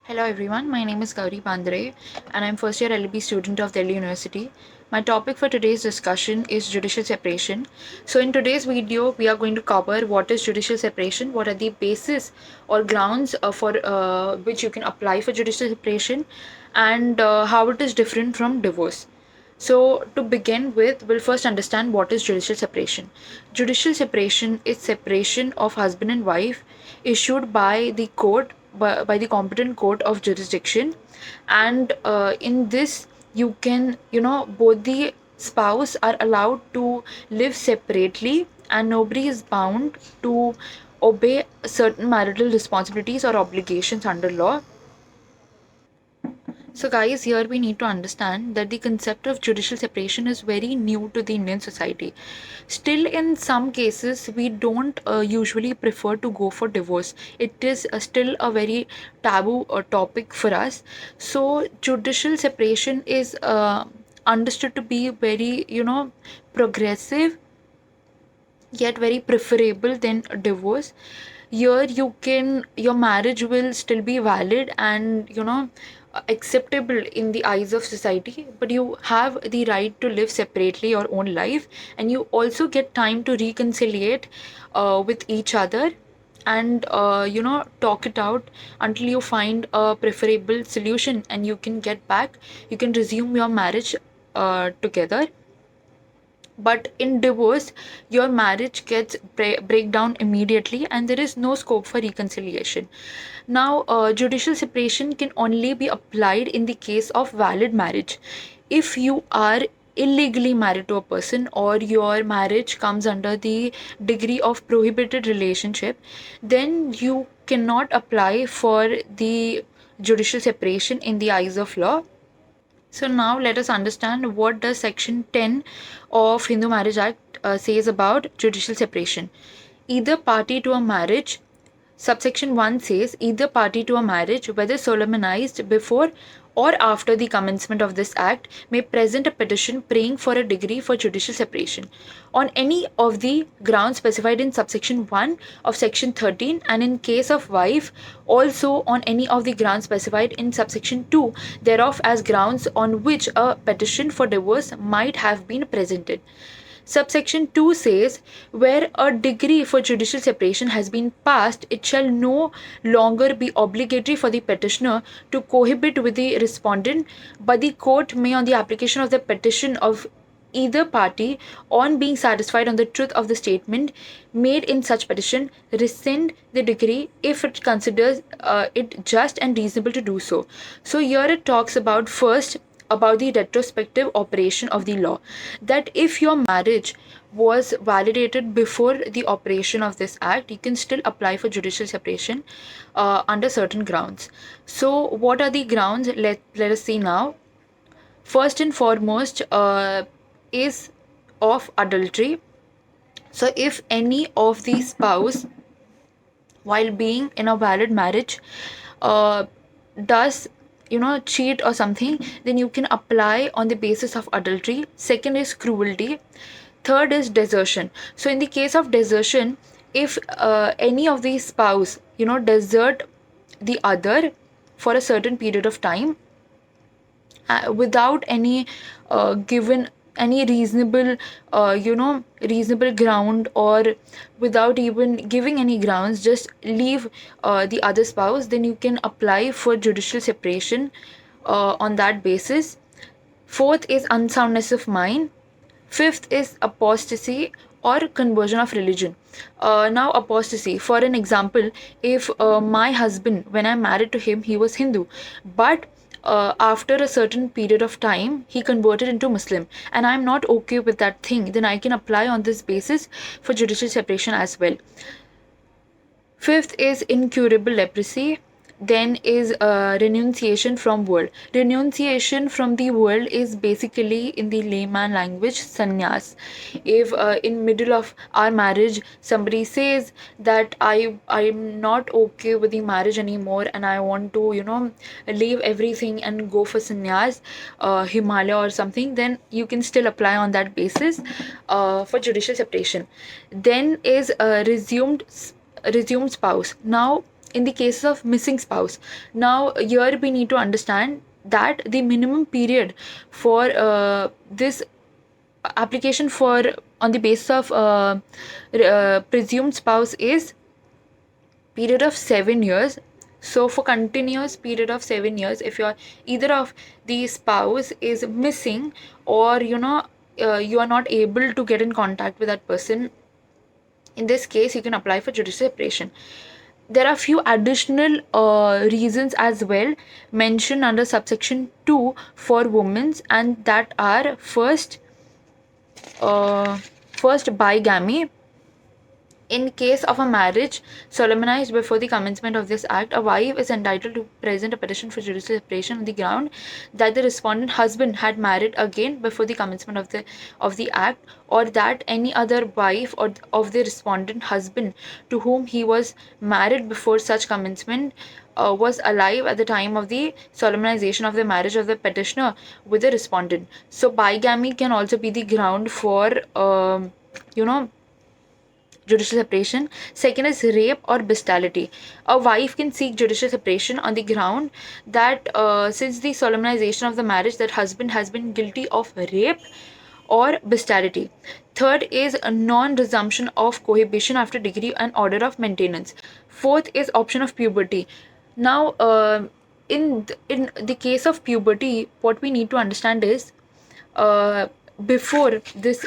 Hello everyone, my name is Gauri and I'm first year LLB student of Delhi University. My topic for today's discussion is judicial separation. So in today's video, we are going to cover what is judicial separation, what are the basis or grounds for which you can apply for judicial separation, and how it is different from divorce. So, to begin with, we'll first understand what is judicial separation. Judicial separation is separation of husband and wife issued by the court, by the competent court of jurisdiction. And in this, you can, both the spouse are allowed to live separately and nobody is bound to obey certain marital responsibilities or obligations under law. So, guys, here we need to understand that the concept of judicial separation is very new to the Indian society. Still, in some cases, we don't usually prefer to go for divorce. It is still a very taboo topic for us. So, judicial separation is understood to be very, progressive yet very preferable than a divorce. Here your marriage will still be valid and acceptable in the eyes of society, but you have the right to live separately your own life, and you also get time to reconciliate with each other and talk it out until you find a preferable solution, and you can get back, you can resume your marriage together. But in divorce, your marriage gets break down immediately and there is no scope for reconciliation. Now, judicial separation can only be applied in the case of valid marriage. If you are illegally married to a person or your marriage comes under the degree of prohibited relationship, then you cannot apply for the judicial separation in the eyes of law. So now let us understand what does section 10 of Hindu Marriage Act says about judicial separation. Either party to a marriage, subsection 1 says either party to a marriage, whether solemnized before or after the commencement of this act, may present a petition praying for a degree for judicial separation on any of the grounds specified in subsection 1 of section 13, and in case of wife, also on any of the grounds specified in subsection 2 thereof as grounds on which a petition for divorce might have been presented. Subsection 2 says, where a degree for judicial separation has been passed, it shall no longer be obligatory for the petitioner to cohabit with the respondent, but the court may, on the application of the petition of either party, on being satisfied on the truth of the statement made in such petition, rescind the decree if it considers it just and reasonable to do so. So here it talks about first about the retrospective operation of the law, that if your marriage was validated before the operation of this act, you can still apply for judicial separation under certain grounds. So what are the grounds? Let us see now. First and foremost is of adultery. So if any of the spouse, while being in a valid marriage, does cheat or something, then you can apply on the basis of adultery. Second is cruelty. Third is desertion. So in the case of desertion, if any of the spouse desert the other for a certain period of time without any given any reasonable reasonable ground, or without even giving any grounds, just leave the other spouse, then you can apply for judicial separation on that basis. Fourth is unsoundness of mind. Fifth is apostasy or conversion of religion. Now, apostasy, for an example, if my husband, when I married to him, he was Hindu, but after a certain period of time, he converted into Muslim, and I'm not okay with that thing, then I can apply on this basis for judicial separation as well. Fifth is incurable leprosy. Then is renunciation from world. Renunciation from the world is basically, in the layman language, sannyas. If in middle of our marriage somebody says that I'm not okay with the marriage anymore and I want to leave everything and go for sannyas, Himalaya or something, then you can still apply on that basis for judicial separation. Then is resumed spouse. Now, in the case of missing spouse. Now here we need to understand that the minimum period for this application for on the basis of presumed spouse is period of 7 years. So for continuous period of 7 years, if you're either of the spouse is missing, or you are not able to get in contact with that person, in this case you can apply for judicial separation. There are few additional reasons as well mentioned under subsection 2 for women, and that are first bigamy. In case of a marriage solemnized before the commencement of this act, a wife is entitled to present a petition for judicial separation on the ground that the respondent husband had married again before the commencement of the act, or that any other wife or of the respondent husband to whom he was married before such commencement was alive at the time of the solemnization of the marriage of the petitioner with the respondent. So bigamy can also be the ground for you know judicial separation. Second is rape or bestiality. A wife can seek judicial separation on the ground that since the solemnization of the marriage, that husband has been guilty of rape or bestiality. Third is a non-resumption of cohabitation after decree and order of maintenance. Fourth is option of puberty. Now, in the case of puberty, what we need to understand is uh, before this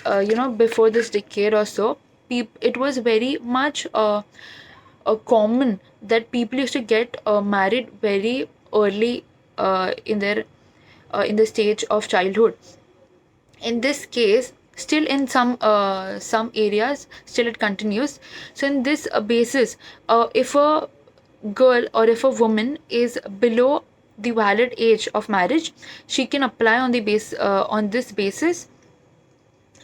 decade or so, it was very much common that people used to get married very early in the stage of childhood. In this case, still in some areas, still it continues. So in this basis, if a girl or if a woman is below the valid age of marriage, she can apply on this basis.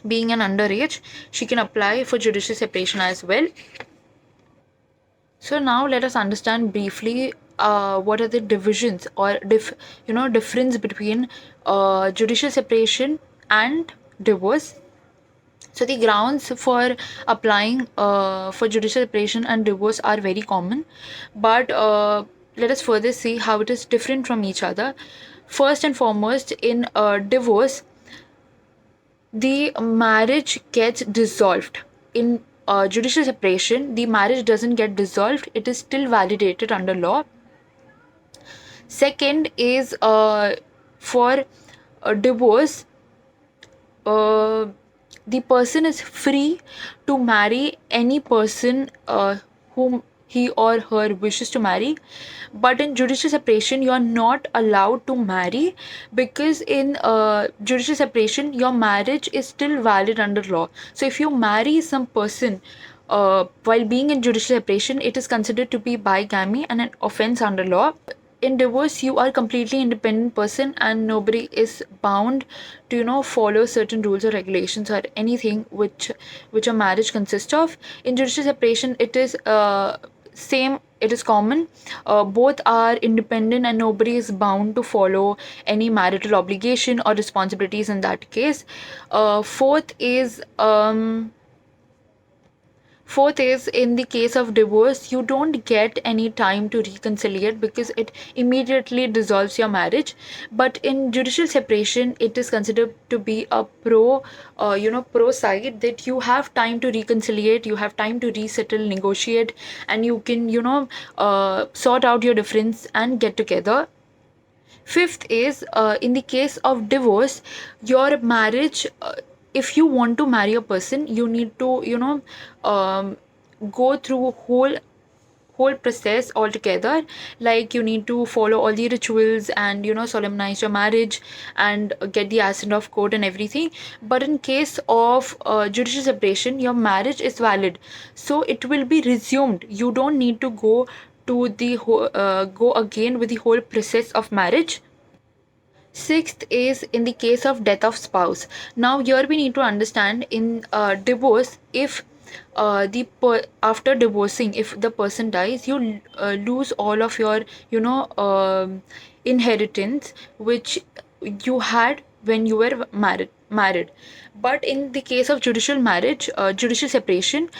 Being an underage, she can apply for judicial separation as well. So now let us understand briefly what are the divisions or difference between judicial separation and divorce. So the grounds for applying for judicial separation and divorce are very common, but let us further see how it is different from each other. First and foremost, in divorce, the marriage gets dissolved. In judicial separation, the marriage doesn't get dissolved, it is still validated under law. Second is for divorce, the person is free to marry any person whom he or her wishes to marry. But in judicial separation, you are not allowed to marry, because in judicial separation, your marriage is still valid under law. So if you marry some person while being in judicial separation, it is considered to be bigamy and an offense under law. In divorce, you are completely independent person, and nobody is bound to follow certain rules or regulations or anything which a marriage consists of. In judicial separation, it is same, it is common. Both are independent and nobody is bound to follow any marital obligation or responsibilities in that case. Fourth is, in the case of divorce, you don't get any time to reconcile, because it immediately dissolves your marriage. But in judicial separation, it is considered to be a pro side, that you have time to reconcile, you have time to resettle, negotiate, and you can sort out your difference and get together. Fifth is, in the case of divorce, your marriage, if you want to marry a person, you need to go through whole process altogether. Like, you need to follow all the rituals and solemnize your marriage and get the assent of court and everything. But in case of judicial separation, your marriage is valid, so it will be resumed. You don't need to go again with the whole process of marriage. Sixth is, in the case of death of spouse. Now here we need to understand, in divorce, if after divorcing, if the person dies, you lose all of your inheritance which you had when you were married. married. But in the case of judicial marriage, judicial separation,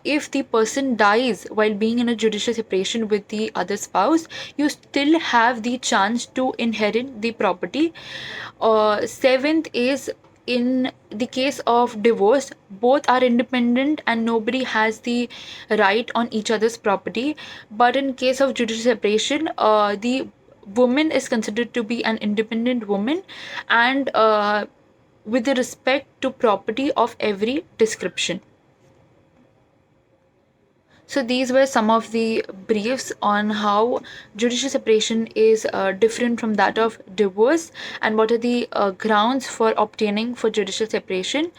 if the person dies while being in a judicial separation with the other spouse, you still have the chance to inherit the property. Seventh is, in the case of divorce, both are independent and nobody has the right on each other's property. But in case of judicial separation, the woman is considered to be an independent woman, and with the respect to property of every description. So these were some of the briefs on how judicial separation is different from that of divorce, and what are the grounds for obtaining for judicial separation.